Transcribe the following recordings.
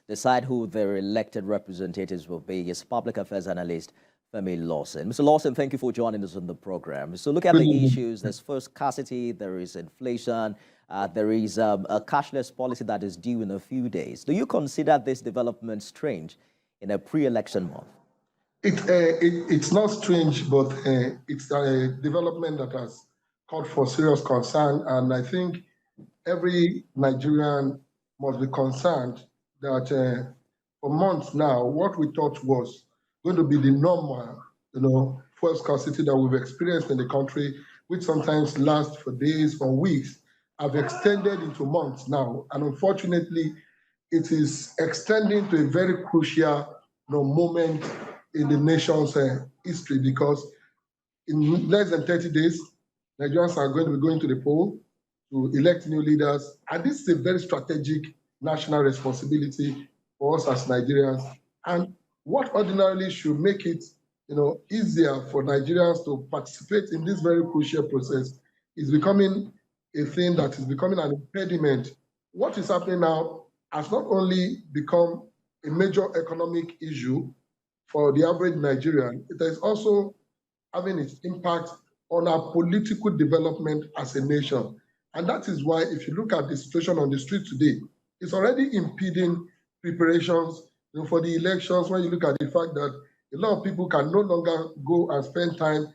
decide who their elected representatives will be is Public Affairs Analyst Femi Lawson. Mr. Lawson, thank you for joining us on the program. So look at the issues. There's first scarcity, there is inflation, there is a cashless policy that is due in a few days. Do you consider this development strange in a pre-election month? It's not strange, but it's a development that has called for serious concern. And I think every Nigerian must be concerned that for months now, what we thought was going to be the normal, fuel scarcity that we've experienced in the country, which sometimes lasts for days or weeks, have extended into months now. And unfortunately, it is extending to a very crucial moment in the nation's history, because in less than 30 days, Nigerians are going to be going to the poll to elect new leaders. And this is a very strategic national responsibility for us as Nigerians. And what ordinarily should make it easier for Nigerians to participate in this very crucial process is becoming a thing that is becoming an impediment. What is happening now has not only become a major economic issue for the average Nigerian, it is also having its impact on our political development as a nation. And that is why, if you look at the situation on the street today, it's already impeding preparations for the elections. When you look at the fact that a lot of people can no longer go and spend time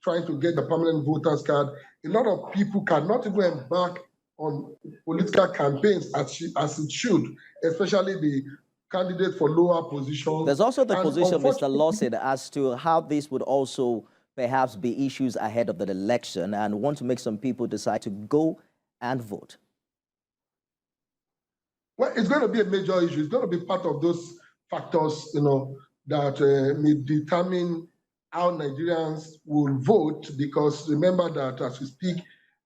trying to get the permanent voters card. A lot of people cannot even embark on political campaigns as it should, especially the candidate for lower positions. There's also the position, Mr. Lawson, as to how this would also perhaps be issues ahead of the election and want to make some people decide to go and vote. Well, it's going to be a major issue. It's going to be part of those factors, that may determine how Nigerians will vote, because remember that as we speak,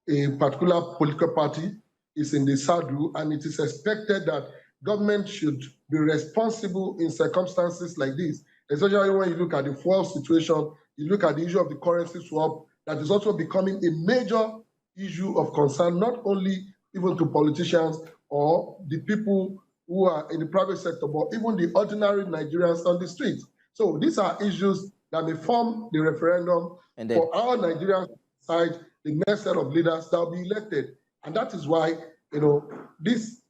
a particular political party is in the saddle, and it is expected that government should be responsible in circumstances like this, especially when you look at the fuel situation, you look at the issue of the currency swap, that is also becoming a major issue of concern, not only even to politicians or the people who are in the private sector, but even the ordinary Nigerians on the street. So these are issues that may form the referendum for our Nigerians to decide the next set of leaders that will be elected. And that is why, this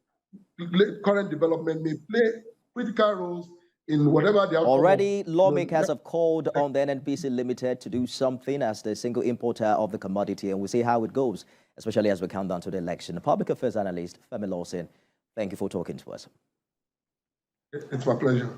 current development may play critical roles in whatever the outcome. Already, lawmakers have called on the NNPC Limited to do something as the single importer of the commodity, and we'll see how it goes, especially as we count down to the election. Public Affairs Analyst Femi Lawson, thank you for talking to us. It's my pleasure.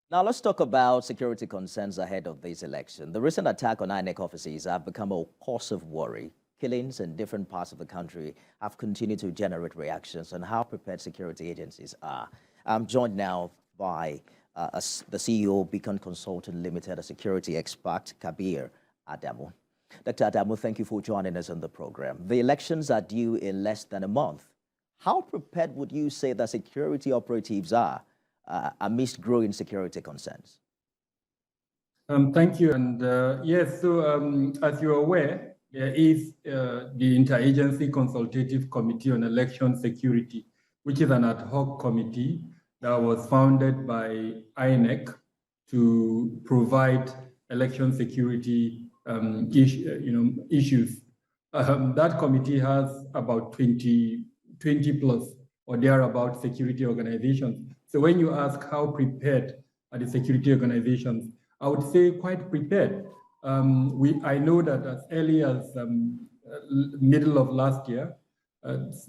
Now let's talk about security concerns ahead of this election. The recent attack on INEC offices have become a cause of worry. Killings in different parts of the country have continued to generate reactions on how prepared security agencies are. I'm joined now by the CEO, Beacon Consulting Limited, a security expert, Kabir Adamu. Dr. Adamu, thank you for joining us on the program. The elections are due in less than a month. How prepared would you say that security operatives are amidst growing security concerns? Thank you. And yes, so as you're aware, there is the Interagency Consultative Committee on Election Security, which is an ad hoc committee that was founded by INEC to provide election security issues. That committee has about 20 plus or thereabout security organizations. So when you ask how prepared are the security organizations, I would say quite prepared. I know that as early as middle of last year,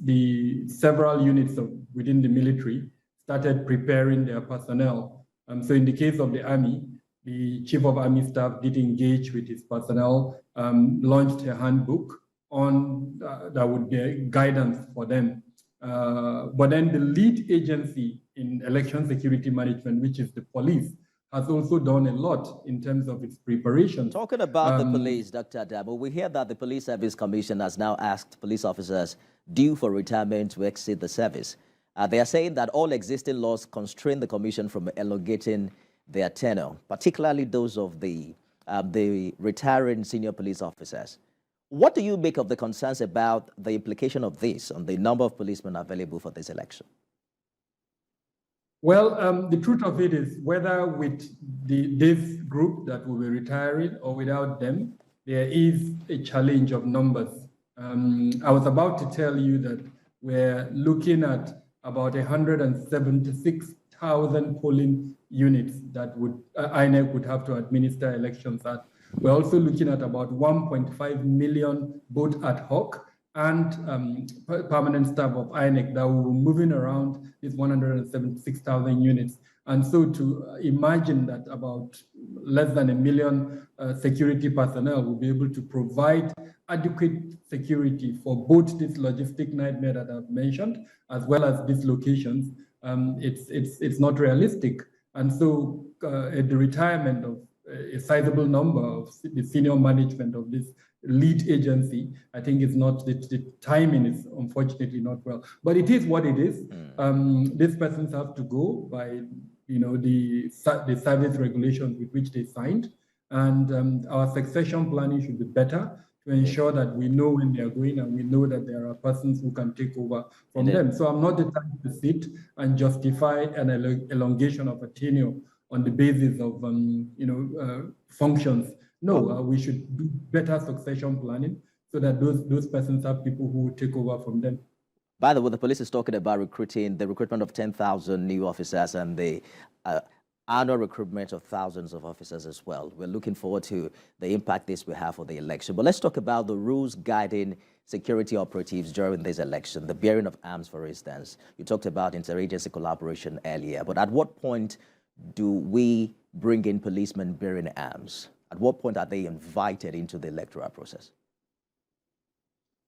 the several units within the military started preparing their personnel. So in the case of the Army, the Chief of Army Staff did engage with his personnel, launched a handbook on that would be guidance for them. But then the lead agency in election security management, which is the police, has also done a lot in terms of its preparation. Talking about the police, Dr. Adamu, we hear that the Police Service Commission has now asked police officers due for retirement to exit the service. They are saying that all existing laws constrain the commission from elongating their tenure, particularly those of the retiring senior police officers. What do you make of the concerns about the implication of this on the number of policemen available for this election? Well, the truth of it is whether with this group that will be retiring or without them, there is a challenge of numbers. I was about to tell you that we're looking at about 176,000 polling units that INEC would have to administer elections at. We're also looking at about 1.5 million both ad hoc and permanent staff of INEC that will be moving around these 176,000 units. And so to imagine that about less than 1 million security personnel will be able to provide adequate security for both this logistic nightmare that I've mentioned, as well as these locations, it's not realistic. And so the retirement of a sizable number of the senior management of this lead agency, I think it's not, the timing is unfortunately not well, but it is what it is. These persons have to go by, the service regulations with which they signed, and our succession planning should be better to ensure that we know when they are going and we know that there are persons who can take over from them. So I'm not the type to sit and justify an elongation of a tenure on the basis of functions. No, we should do better succession planning so that those persons have people who will take over from them. By the way, the police is talking about the recruitment of 10,000 new officers and the annual recruitment of thousands of officers as well. We're looking forward to the impact this will have for the election. But let's talk about the rules guiding security operatives during this election, the bearing of arms, for instance. You talked about interagency collaboration earlier, but at what point do we bring in policemen bearing arms? At what point are they invited into the electoral process?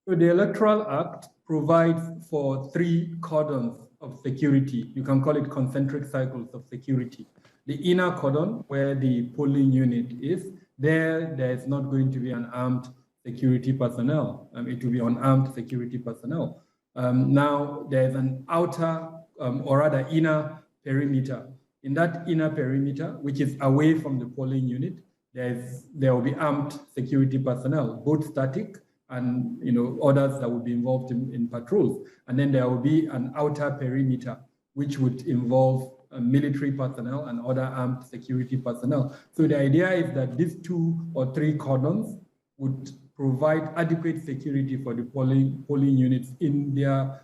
So the Electoral Act provides for 3 cordons of security. You can call it concentric cycles of security. The inner cordon, where the polling unit is, there is not going to be an armed security personnel. It will be unarmed security personnel. Now, there's an outer, or rather inner perimeter. In that inner perimeter, which is away from the polling unit, there will be armed security personnel, both static and others that will be involved in patrols. And then there will be an outer perimeter, which would involve military personnel and other armed security personnel. So the idea is that these 2 or 3 cordons would provide adequate security for the polling units in their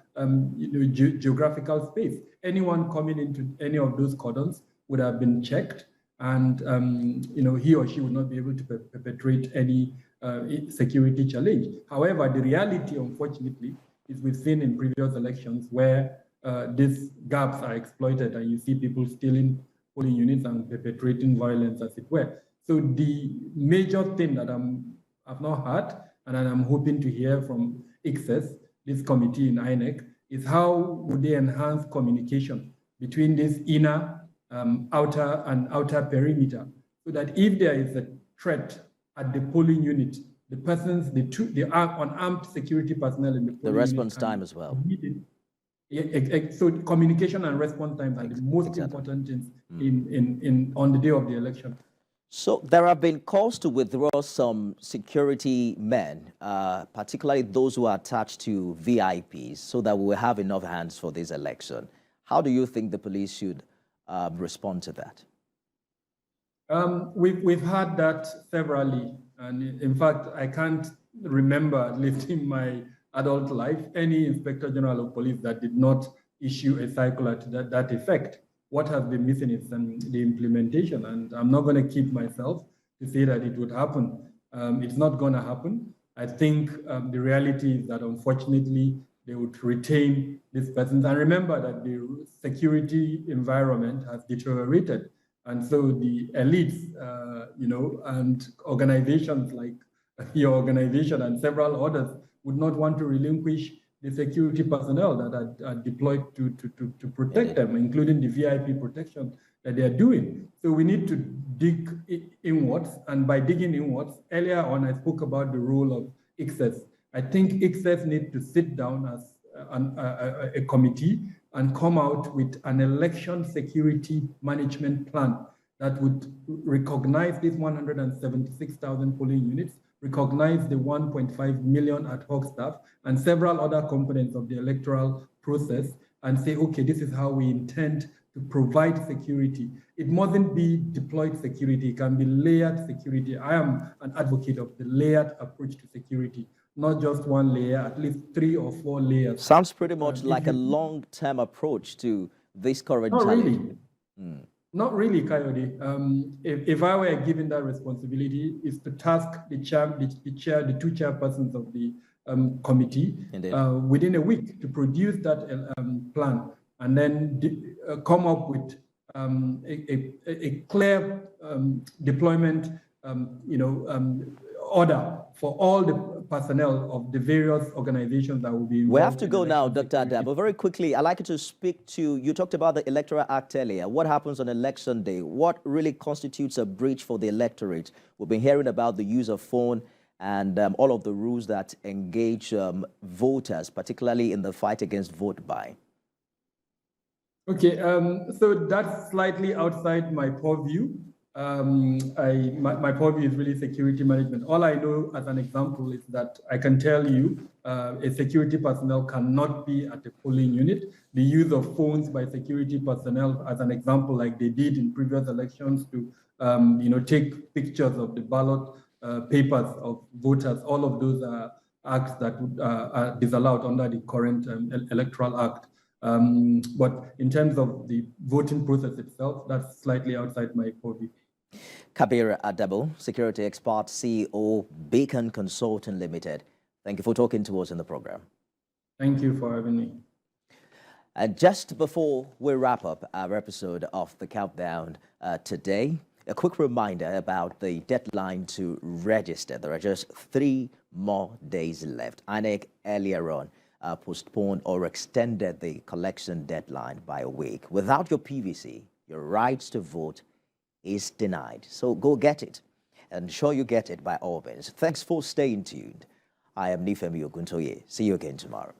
geographical space. Anyone coming into any of those cordons would have been checked, and he or she would not be able to perpetrate any security challenge. However, the reality, unfortunately, is we've seen in previous elections where these gaps are exploited, and you see people stealing polling units and perpetrating violence, as it were. So the major thing that I've not heard, and I'm hoping to hear from ICSES, this committee in INEC, is how would they enhance communication between this inner, outer perimeter, so that if there is a threat at the polling unit, the persons, the unarmed security personnel in the polling The response time as well. So communication and response times are the most important things on the day of the election. So there have been calls to withdraw some security men, particularly those who are attached to VIPs, so that we will have enough hands for this election. How do you think the police should respond to that? We've had that severally. And in fact, I can't remember, at least in my adult life, any Inspector General of Police that did not issue a circular to that effect. What has been missing is the implementation, and I'm not going to keep myself to say that it would happen. It's not going to happen. I think the reality is that unfortunately they would retain these persons. And remember that the security environment has deteriorated, and so the elites, and organizations like your organization and several others would not want to relinquish the security personnel that are deployed to protect them, including the VIP protection that they are doing. So we need to dig inwards, and by digging inwards, earlier on I spoke about the role of ICSES. I think ICSES need to sit down as a committee and come out with an election security management plan that would recognize these 176,000 polling units, recognize the 1.5 million ad hoc staff and several other components of the electoral process, and say, okay, this is how we intend to provide security. It mustn't be deployed security, it can be layered security. I am an advocate of the layered approach to security, not just one layer, at least 3 or 4 layers. Sounds pretty much like a long-term approach to this current challenge. Really. Not really, Coyote. If I were given that responsibility, is to task the two chairpersons of the committee within a week to produce that plan, and then come up with a clear deployment, order for all the personnel of the various organizations that will be involved. We have to go now, Dr. Adam, but very quickly, I'd like you to speak to, you talked about the Electoral Act earlier. What happens on election day? What really constitutes a breach for the electorate? We've been hearing about the use of phone and all of the rules that engage voters, particularly in the fight against vote buying. Okay, so that's slightly outside my purview. My purview is really security management. All I know as an example is that I can tell you a security personnel cannot be at a polling unit. The use of phones by security personnel, as an example, like they did in previous elections to take pictures of the ballot papers of voters, all of those are acts that are disallowed under the current Electoral Act. But in terms of the voting process itself, that's slightly outside my purview. Kabir Adabo, security expert, CEO, Beacon Consulting Limited. Thank you for talking to us in the program. Thank you for having me. And just before we wrap up our episode of The Countdown today, a quick reminder about the deadline to register. There are just 3 more days left. INEC earlier on postponed or extended the collection deadline by a week. Without your PVC, your rights to vote is denied. So go get it. And ensure you get it by all means. Thanks for staying tuned. I am Nifemi Oguntoye. See you again tomorrow.